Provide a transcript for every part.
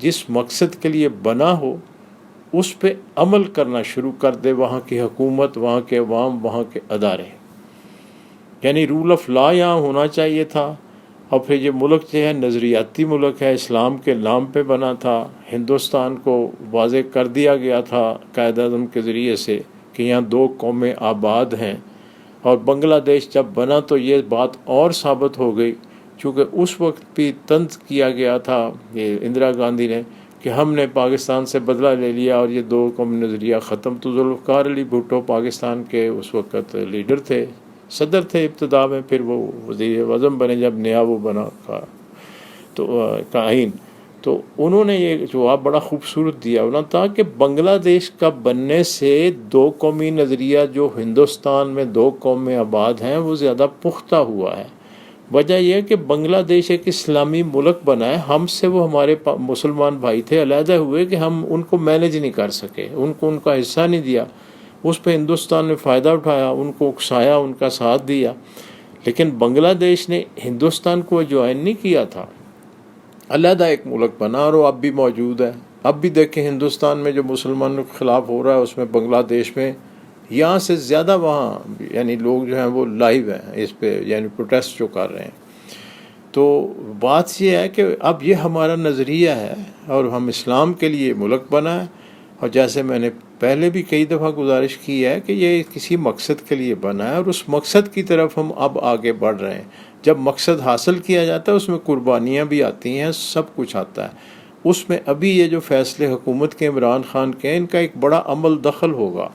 جس مقصد کے لیے بنا ہو اس پہ عمل کرنا شروع کر دے وہاں کی حکومت، وہاں کے عوام، وہاں کے ادارے. یعنی رول آف لا یہاں ہونا چاہیے تھا. اور پھر یہ ملک جو ہے نظریاتی ملک ہے، اسلام کے نام پہ بنا تھا. ہندوستان کو واضح کر دیا گیا تھا قائد اعظم کے ذریعے سے کہ یہاں 2 قومیں آباد ہیں. اور بنگلہ دیش جب بنا تو یہ بات اور ثابت ہو گئی، چونکہ اس وقت بھی طنز کیا گیا تھا یہ اندرا گاندھی نے کہ ہم نے پاکستان سے بدلہ لے لیا اور یہ 2 قوم نظریہ ختم. تو ذوالفقار علی بھٹو پاکستان کے اس وقت لیڈر تھے، صدر تھے ابتدا میں، پھر وہ وزیر اعظم بنے جب نیا وہ بنا کا آئین. تو انہوں نے یہ جواب بڑا خوبصورت دیا انہوں نے کہا کہ بنگلہ دیش کا بننے سے 2 قومی نظریہ جو ہندوستان میں 2 قومیں آباد ہیں وہ زیادہ پختہ ہوا ہے. وجہ یہ ہے کہ بنگلہ دیش ایک اسلامی ملک بنا ہے، ہم سے وہ ہمارے مسلمان بھائی تھے علیحدہ ہوئے کہ ہم ان کو مینیج نہیں کر سکے، ان کو ان کا حصہ نہیں دیا. اس پہ ہندوستان نے فائدہ اٹھایا، ان کو اکسایا، ان کا ساتھ دیا. لیکن بنگلہ دیش نے ہندوستان کو جوائن نہیں کیا تھا، علیحدہ ایک ملک بنا اور وہ اب بھی موجود ہے. اب بھی دیکھیں ہندوستان میں جو مسلمانوں کے خلاف ہو رہا ہے اس میں بنگلہ دیش میں یہاں سے زیادہ وہاں یعنی لوگ جو ہیں وہ لائیو ہیں اس پہ، یعنی پروٹیسٹ جو کر رہے ہیں. تو بات یہ ہے کہ اب یہ ہمارا نظریہ ہے اور ہم اسلام کے لیے ملک بنا ہے. اور جیسے میں نے پہلے بھی کئی دفعہ گزارش کی ہے کہ یہ کسی مقصد کے لیے بنا ہے اور اس مقصد کی طرف ہم اب آگے بڑھ رہے ہیں. جب مقصد حاصل کیا جاتا ہے اس میں قربانیاں بھی آتی ہیں، سب کچھ آتا ہے. اس میں ابھی یہ جو فیصلے حکومت کے عمران خان کے ہیں ان کا ایک بڑا عمل دخل ہوگا.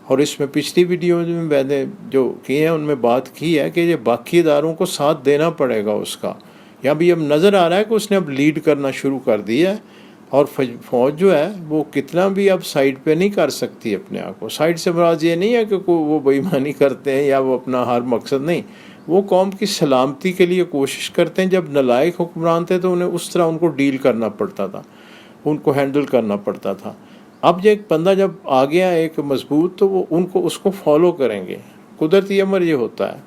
اور اس میں پچھلی ویڈیو میں میں نے جو کی ہیں ان میں بات کی ہے کہ یہ باقی اداروں کو ساتھ دینا پڑے گا اس کا. یہاں بھی اب نظر آ رہا ہے کہ اس نے اب لیڈ کرنا شروع کر دیا ہے. اور فوج جو ہے وہ کتنا بھی اب سائڈ پہ نہیں کر سکتی اپنے آپ کو. سائڈ سے مراد یہ نہیں ہے کہ وہ بے ایمانی کرتے ہیں یا وہ اپنا ہر مقصد نہیں، وہ قوم کی سلامتی کے لیے کوشش کرتے ہیں. جب نالائق حکمران تھے تو انہیں اس طرح ان کو ڈیل کرنا پڑتا تھا، ان کو ہینڈل کرنا پڑتا تھا. اب یہ ایک بندہ جب آ گیا ایک مضبوط تو وہ اس کو فالو کریں گے. قدرتی امر یہ ہوتا ہے.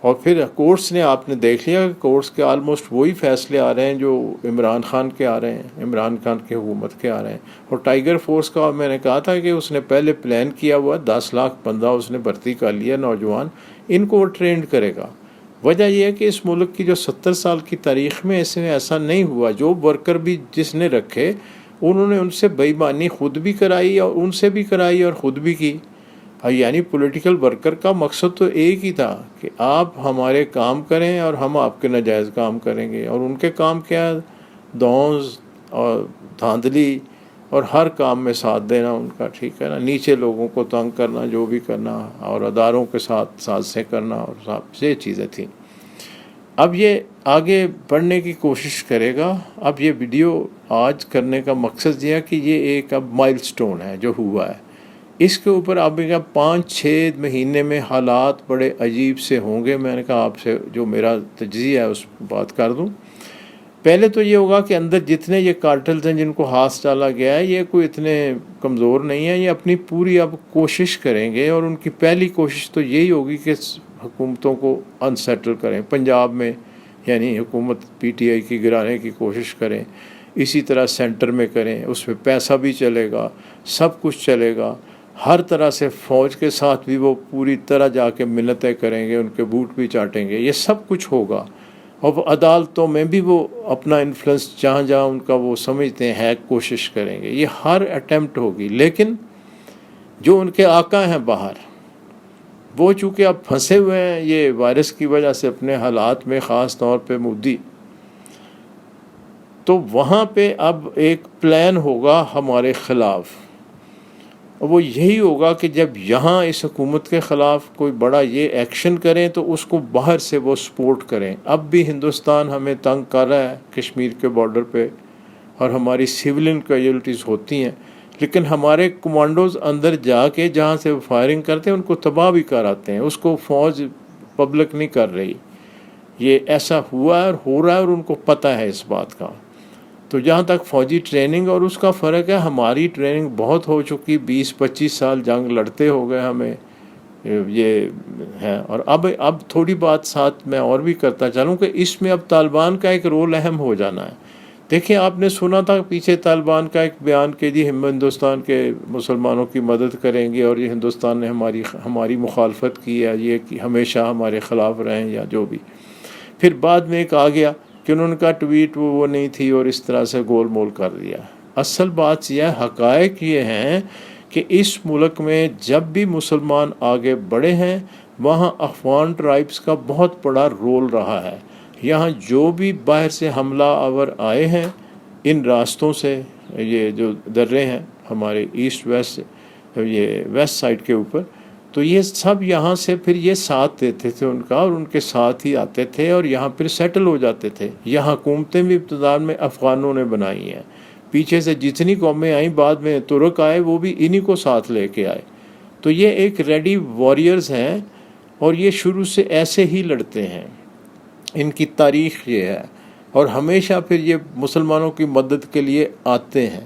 اور پھر کورٹس نے آپ نے دیکھ لیا کہ کورٹس کے آلموسٹ وہی فیصلے آ رہے ہیں جو عمران خان کے آ رہے ہیں، عمران خان کی حکومت کے آ رہے ہیں. اور ٹائیگر فورس کا میں نے کہا تھا کہ اس نے پہلے پلان کیا ہوا 10 لاکھ بندہ اس نے بھرتی کر لیا نوجوان، ان کو وہ ٹرینڈ کرے گا. وجہ یہ ہے کہ اس ملک کی جو 70 سال کی تاریخ میں اس میں ایسا نہیں ہوا. جو ورکر بھی جس نے رکھے انہوں نے ان سے بے ایمانی خود بھی کرائی اور ان سے بھی کرائی اور خود بھی کی. یعنی پولیٹیکل ورکر کا مقصد تو ایک ہی تھا کہ آپ ہمارے کام کریں اور ہم آپ کے ناجائز کام کریں گے. اور ان کے کام کیا ہے؟ دونز اور دھاندلی اور ہر کام میں ساتھ دینا ان کا، ٹھیک ہے نا، نیچے لوگوں کو تنگ کرنا، جو بھی کرنا، اور اداروں کے ساتھ سازشیں کرنا، اور سب یہ چیزیں تھیں. اب یہ آگے بڑھنے کی کوشش کرے گا. اب یہ ویڈیو آج کرنے کا مقصد یہ ہے کہ یہ ایک اب مائل سٹون ہے جو ہوا ہے. اس کے اوپر اب 5-6 مہینے میں حالات بڑے عجیب سے ہوں گے. میں نے کہا آپ سے جو میرا تجزیہ ہے اس بات کر دوں. پہلے تو یہ ہوگا کہ اندر جتنے یہ کارٹلز ہیں جن کو ہاتھ ڈالا گیا ہے یہ کوئی اتنے کمزور نہیں ہیں، یہ اپنی پوری اب کوشش کریں گے. اور ان کی پہلی کوشش تو یہی ہوگی کہ حکومتوں کو انسیٹل کریں. پنجاب میں یعنی حکومت PTI کی گرانے کی کوشش کریں، اسی طرح سینٹر میں کریں. اس میں پیسہ بھی چلے گا، سب کچھ چلے گا. ہر طرح سے فوج کے ساتھ بھی وہ پوری طرح جا کے منتیں کریں گے، ان کے بوٹ بھی چاٹیں گے. یہ سب کچھ ہوگا. اور وہ عدالتوں میں بھی وہ اپنا انفلوئنس جہاں جہاں ان کا وہ سمجھتے ہیں کوشش کریں گے. یہ ہر اٹیمپٹ ہوگی. لیکن جو ان کے آقا ہیں باہر، وہ چونکہ اب پھنسے ہوئے ہیں یہ وائرس کی وجہ سے اپنے حالات میں، خاص طور پہ مودی، تو وہاں پہ اب ایک پلان ہوگا ہمارے خلاف. اور وہ یہی ہوگا کہ جب یہاں اس حکومت کے خلاف کوئی بڑا یہ ایکشن کریں تو اس کو باہر سے وہ سپورٹ کریں. اب بھی ہندوستان ہمیں تنگ کر رہا ہے کشمیر کے بارڈر پہ، اور ہماری سیولین کیجولٹیز ہوتی ہیں، لیکن ہمارے کمانڈوز اندر جا کے جہاں سے وہ فائرنگ کرتے ہیں ان کو تباہ بھی کر آتے ہیں. اس کو فوج پبلک نہیں کر رہی. یہ ایسا ہوا ہے اور ہو رہا ہے اور ان کو پتہ ہے اس بات کا. تو جہاں تک فوجی ٹریننگ اور اس کا فرق ہے، ہماری ٹریننگ بہت ہو چکی، 20-25 سال جنگ لڑتے ہو گئے ہمیں، یہ ہے. اور اب تھوڑی بات ساتھ میں اور بھی کرتا چلوں کہ اس میں اب طالبان کا ایک رول اہم ہو جانا ہے. دیکھیں آپ نے سنا تھا پیچھے طالبان کا ایک بیان کہ جی ہم ہندوستان کے مسلمانوں کی مدد کریں گے اور یہ ہندوستان نے ہماری مخالفت کی ہے، یہ کہ ہمیشہ ہمارے خلاف رہیں یا جو بھی. پھر بعد میں ایک آ گیا کہ انہوں نے کہا ٹویٹ وہ نہیں تھی اور اس طرح سے گول مول کر دیا. اصل بات یہ حقائق یہ ہیں کہ اس ملک میں جب بھی مسلمان آگے بڑھے ہیں وہاں افغان ٹرائبس کا بہت بڑا رول رہا ہے. یہاں جو بھی باہر سے حملہ آور آئے ہیں ان راستوں سے، یہ جو درے ہیں ہمارے ایسٹ ویسٹ، یہ ویسٹ سائڈ کے اوپر، تو یہ سب یہاں سے پھر یہ ساتھ دیتے تھے ان کا اور ان کے ساتھ ہی آتے تھے اور یہاں پھر سیٹل ہو جاتے تھے. یہ حکومتیں بھی ابتداء میں افغانوں نے بنائی ہیں، پیچھے سے جتنی قومیں آئیں بعد میں ترک آئے وہ بھی انہی کو ساتھ لے کے آئے. تو یہ ایک ریڈی واریئرز ہیں اور یہ شروع سے ایسے ہی لڑتے ہیں، ان کی تاریخ یہ ہے. اور ہمیشہ پھر یہ مسلمانوں کی مدد کے لیے آتے ہیں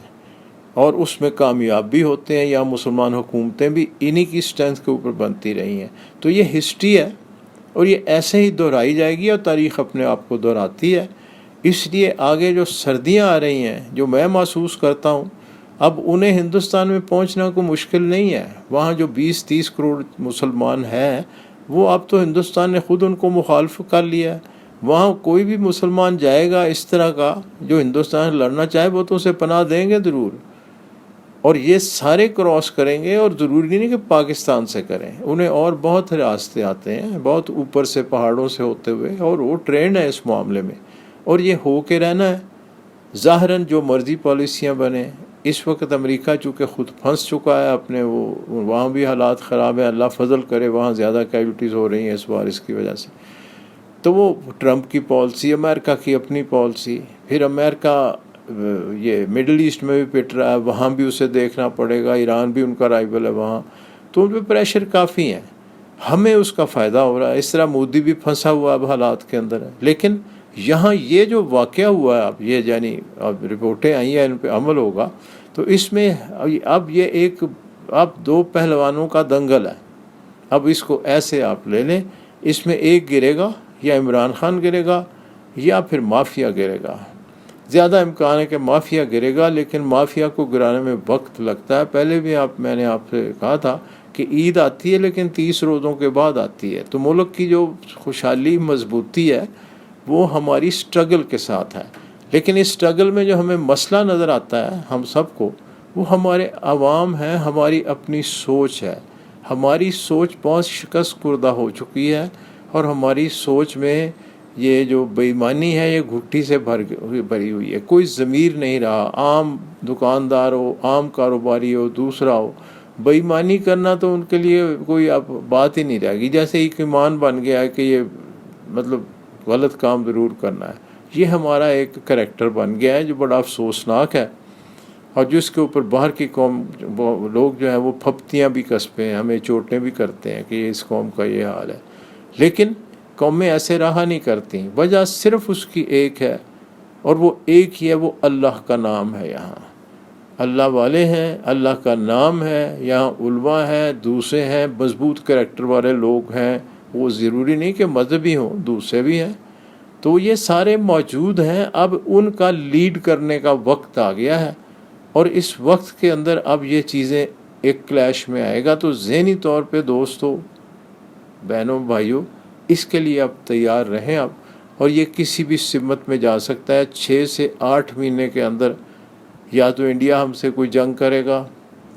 اور اس میں کامیاب بھی ہوتے ہیں. یا مسلمان حکومتیں بھی انہی کی اسٹرینتھ کے اوپر بنتی رہی ہیں. تو یہ ہسٹری ہے اور یہ ایسے ہی دہرائی جائے گی اور تاریخ اپنے آپ کو دہراتی ہے. اس لیے آگے جو سردیاں آ رہی ہیں جو میں محسوس کرتا ہوں، اب انہیں ہندوستان میں پہنچنا کوئی مشکل نہیں ہے. وہاں جو 20-30 کروڑ مسلمان ہیں وہ اب تو ہندوستان نے خود ان کو مخالف کر لیا ہے. وہاں کوئی بھی مسلمان جائے گا اس طرح کا جو ہندوستان سے لڑنا چاہے وہ تو اسے پناہ دیں گے ضرور، اور یہ سارے کراس کریں گے. اور ضروری نہیں کہ پاکستان سے کریں، انہیں اور بہت راستے آتے ہیں بہت اوپر سے پہاڑوں سے ہوتے ہوئے، اور وہ ٹرینڈ ہے اس معاملے میں اور یہ ہو کے رہنا ہے. ظاہراً جو مرضی پالیسیاں بنے، اس وقت امریکہ چونکہ خود پھنس چکا ہے اپنے وہاں بھی حالات خراب ہیں، اللہ فضل کرے وہاں زیادہ کیجوٹیز ہو رہی ہیں اس بار اس کی وجہ سے. تو وہ ٹرمپ کی پالیسی، امریکہ کی اپنی پالیسی، پھر امریکہ یہ مڈل ایسٹ میں بھی پٹ رہا ہے، وہاں بھی اسے دیکھنا پڑے گا، ایران بھی ان کا رائیول ہے وہاں، تو ان پہ پریشر کافی ہیں. ہمیں اس کا فائدہ ہو رہا ہے. اس طرح مودی بھی پھنسا ہوا اب حالات کے اندر ہے. لیکن یہاں یہ جو واقعہ ہوا ہے اب یہ یعنی اب رپورٹیں آئی ہیں ان پہ عمل ہوگا، تو اس میں اب یہ اب دو پہلوانوں کا دنگل ہے. اب اس کو ایسے آپ لے لیں، اس میں ایک گرے گا، یا عمران خان گرے گا یا پھر مافیا گرے گا. زیادہ امکان ہے کہ مافیا گرے گا، لیکن مافیا کو گرانے میں وقت لگتا ہے. پہلے بھی میں نے آپ سے کہا تھا کہ عید آتی ہے لیکن 30 روزوں کے بعد آتی ہے. تو ملک کی جو خوشحالی مضبوطی ہے وہ ہماری سٹرگل کے ساتھ ہے. لیکن اس سٹرگل میں جو ہمیں مسئلہ نظر آتا ہے ہم سب کو، وہ ہمارے عوام ہیں، ہماری اپنی سوچ ہے. ہماری سوچ بہت شکست خوردہ ہو چکی ہے اور ہماری سوچ میں یہ جو بے ایمانی ہے یہ گھٹی سے بھری ہوئی ہے. کوئی ضمیر نہیں رہا. عام دکاندار ہو، عام کاروباری ہو، دوسرا ہو، بے ایمانی کرنا تو ان کے لیے کوئی اب بات ہی نہیں رہے گی. جیسے ایک ایمان بن گیا ہے کہ یہ مطلب غلط کام ضرور کرنا ہے. یہ ہمارا ایک کریکٹر بن گیا ہے جو بڑا افسوسناک ہے، اور جس کے اوپر باہر کی قوم لوگ جو ہیں وہ پھپتیاں بھی کسبے ہیں، ہمیں چوٹیں بھی کرتے ہیں کہ اس قوم کا یہ حال ہے. لیکن قومیں ایسے رہا نہیں کرتی. وجہ صرف اس کی ایک ہے اور وہ ایک ہی ہے، وہ اللہ کا نام ہے. یہاں اللہ والے ہیں، اللہ کا نام ہے. یہاں علماء ہیں، دوسرے ہیں، مضبوط کریکٹر والے لوگ ہیں. وہ ضروری نہیں کہ مذہبی ہوں، دوسرے بھی ہیں. تو یہ سارے موجود ہیں. اب ان کا لیڈ کرنے کا وقت آ گیا ہے، اور اس وقت کے اندر اب یہ چیزیں ایک کلیش میں آئے گا. تو ذہنی طور پہ دوستو، بہنوں، بھائیوں، اس کے لیے اب تیار رہیں اب. اور یہ کسی بھی سمت میں جا سکتا ہے. 6 سے 8 مہینے کے اندر یا تو انڈیا ہم سے کوئی جنگ کرے گا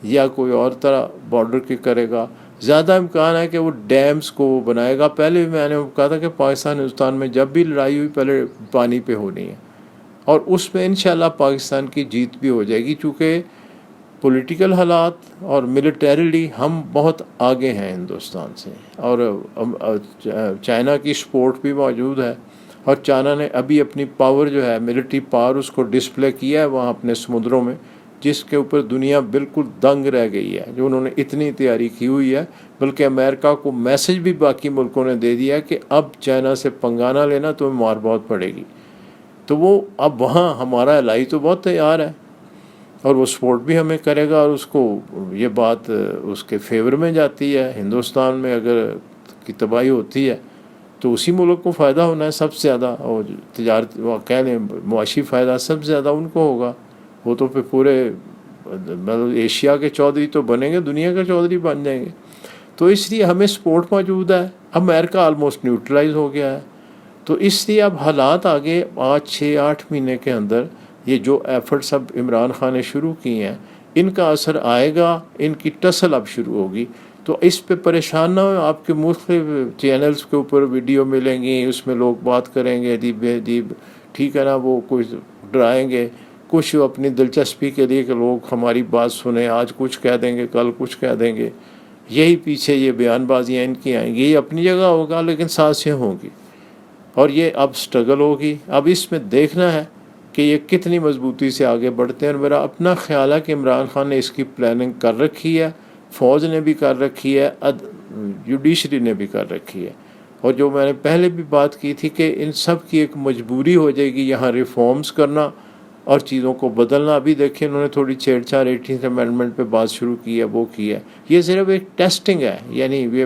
یا کوئی اور طرح بارڈر کی کرے گا. زیادہ امکان ہے کہ وہ ڈیمز کو بنائے گا. پہلے بھی میں نے کہا تھا کہ پاکستان ہندوستان میں جب بھی لڑائی ہوئی پہلے پانی پہ ہونی ہے، اور اس میں انشاءاللہ پاکستان کی جیت بھی ہو جائے گی، چونکہ پولیٹیکل حالات اور ملٹریلی ہم بہت آگے ہیں ہندوستان سے. اور چائنا کی سپورٹ بھی موجود ہے، اور چائنا نے ابھی اپنی پاور جو ہے ملٹری پاور اس کو ڈسپلے کیا ہے وہاں اپنے سمندروں میں، جس کے اوپر دنیا بالکل دنگ رہ گئی ہے. جو انہوں نے اتنی تیاری کی ہوئی ہے، بلکہ امریکہ کو میسج بھی باقی ملکوں نے دے دیا ہے کہ اب چائنا سے پنگا نہ لینا، تمہیں مار بہت پڑے گی. تو وہ اب وہاں ہمارا الائی تو بہت تیار ہے اور وہ سپورٹ بھی ہمیں کرے گا، اور اس کو یہ بات اس کے فیور میں جاتی ہے. ہندوستان میں اگر کی تباہی ہوتی ہے تو اسی ملک کو فائدہ ہونا ہے سب سے زیادہ، اور تجارت کہہ لیں معاشی فائدہ سب سے زیادہ ان کو ہوگا. وہ تو پھر پورے مطلب ایشیا کے چودھری تو بنیں گے، دنیا کے چودھری بن جائیں گے. تو اس لیے ہمیں سپورٹ موجود ہے. اب امریکہ آلموسٹ نیوٹرلائز ہو گیا ہے. تو اس لیے اب حالات آگے 5-6-8 مہینے کے اندر یہ جو ایفرٹس اب عمران خان نے شروع کی ہیں ان کا اثر آئے گا، ان کی ٹسل اب شروع ہوگی. تو اس پہ پریشان نہ ہو. آپ کے مختلف چینلز کے اوپر ویڈیو ملیں گی، اس میں لوگ بات کریں گے عجیب عجیب، ٹھیک ہے نا، وہ کچھ ڈرائیں گے، کچھ اپنی دلچسپی کے لیے کہ لوگ ہماری بات سنیں، آج کچھ کہہ دیں گے کل کچھ کہہ دیں گے. یہی پیچھے یہ بیان بازیاں ان کی آئیں گی. یہ اپنی جگہ ہوگا لیکن سازشیں ہوں گی، اور یہ اب سٹرگل ہوگی. اب اس میں دیکھنا ہے کہ یہ کتنی مضبوطی سے آگے بڑھتے ہیں. اور میرا اپنا خیال ہے کہ عمران خان نے اس کی پلاننگ کر رکھی ہے، فوج نے بھی کر رکھی ہے، جوڈیشری نے بھی کر رکھی ہے. اور جو میں نے پہلے بھی بات کی تھی کہ ان سب کی ایک مجبوری ہو جائے گی یہاں ریفارمز کرنا اور چیزوں کو بدلنا. ابھی دیکھیں انہوں نے تھوڑی چھیڑ چھاڑ 18th امینڈمنٹ پہ بات شروع کی ہے، وہ کی ہے. یہ صرف ایک ٹیسٹنگ ہے، یعنی یہ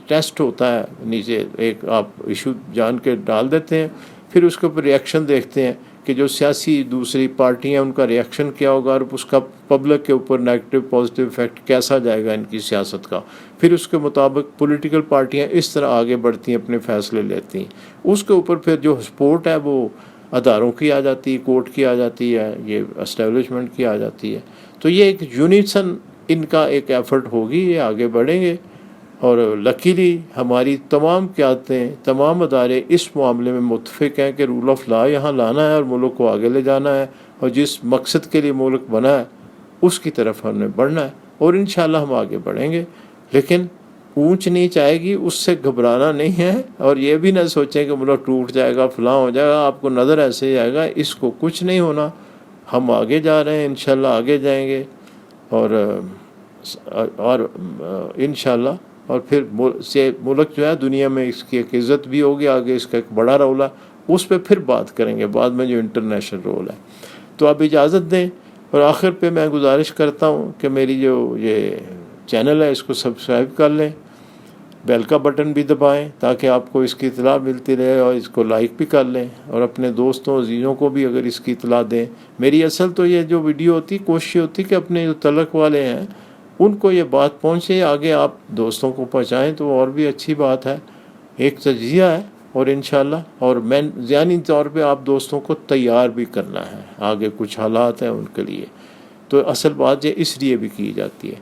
ٹیسٹ ہوتا ہے، نیچے ایک آپ ایشو جان کے ڈال دیتے ہیں، پھر اس کے اوپر ریئیکشن دیکھتے ہیں کہ جو سیاسی دوسری پارٹیاں ہیں ان کا ریئیکشن کیا ہوگا اور اس کا پبلک کے اوپر نیگیٹو پازیٹیو افیکٹ کیسا جائے گا ان کی سیاست کا. پھر اس کے مطابق پولیٹیکل پارٹیاں اس طرح آگے بڑھتی ہیں، اپنے فیصلے لیتی ہیں. اس کے اوپر پھر جو سپورٹ ہے وہ اداروں کی آ جاتی ہے، کورٹ کی آ جاتی ہے، یہ اسٹیبلشمنٹ کی آ جاتی ہے. تو یہ ایک یونیسن ان کا ایک ایفرٹ ہوگی، یہ آگے بڑھیں گے. اور لکیلی ہماری تمام قیادتیں، تمام ادارے اس معاملے میں متفق ہیں کہ رول آف لا یہاں لانا ہے اور ملک کو آگے لے جانا ہے، اور جس مقصد کے لیے ملک بنا ہے اس کی طرف ہم نے بڑھنا ہے. اور انشاءاللہ ہم آگے بڑھیں گے. لیکن اونچ نیچ آئے گی، اس سے گھبرانا نہیں ہے، اور یہ بھی نہ سوچیں کہ ملک ٹوٹ جائے گا، فلاں ہو جائے گا. آپ کو نظر ایسے ہی آئے گا، اس کو کچھ نہیں ہونا. ہم آگے جا رہے ہیں، انشاءاللہ آگے جائیں گے. اور انشاءاللہ اور پھر ملک جو ہے دنیا میں اس کی ایک عزت بھی ہوگی. آگے اس کا ایک بڑا رول ہے، اس پہ پھر بات کریں گے بعد میں، جو انٹرنیشنل رول ہے. تو اب اجازت دیں. اور آخر پہ میں گزارش کرتا ہوں کہ میری جو یہ چینل ہے اس کو سبسکرائب کر لیں، بیل کا بٹن بھی دبائیں تاکہ آپ کو اس کی اطلاع ملتی رہے، اور اس کو لائک بھی کر لیں، اور اپنے دوستوں عزیزوں کو بھی اگر اس کی اطلاع دیں. میری اصل تو یہ جو ویڈیو ہوتی، کوشش ہوتی کہ اپنے جو تعلق والے ہیں ان کو یہ بات پہنچے، آگے آپ دوستوں کو پہنچائیں تو اور بھی اچھی بات ہے. ایک تجزیہ ہے، اور انشاءاللہ اور میں ذہنی طور پہ آپ دوستوں کو تیار بھی کرنا ہے. آگے کچھ حالات ہیں ان کے لیے، تو اصل بات یہ اس لیے بھی کی جاتی ہے.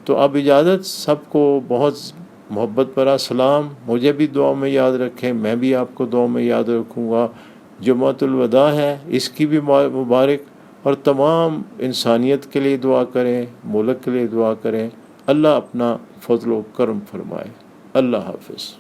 تو اب اجازت. سب کو بہت محبت بھرا سلام. مجھے بھی دعا میں یاد رکھیں، میں بھی آپ کو دعا میں یاد رکھوں گا. جمعۃ الوداع ہے، اس کی بھی مبارک. اور تمام انسانیت کے لیے دعا کریں، ملک کے لیے دعا کریں. اللہ اپنا فضل و کرم فرمائے. اللہ حافظ.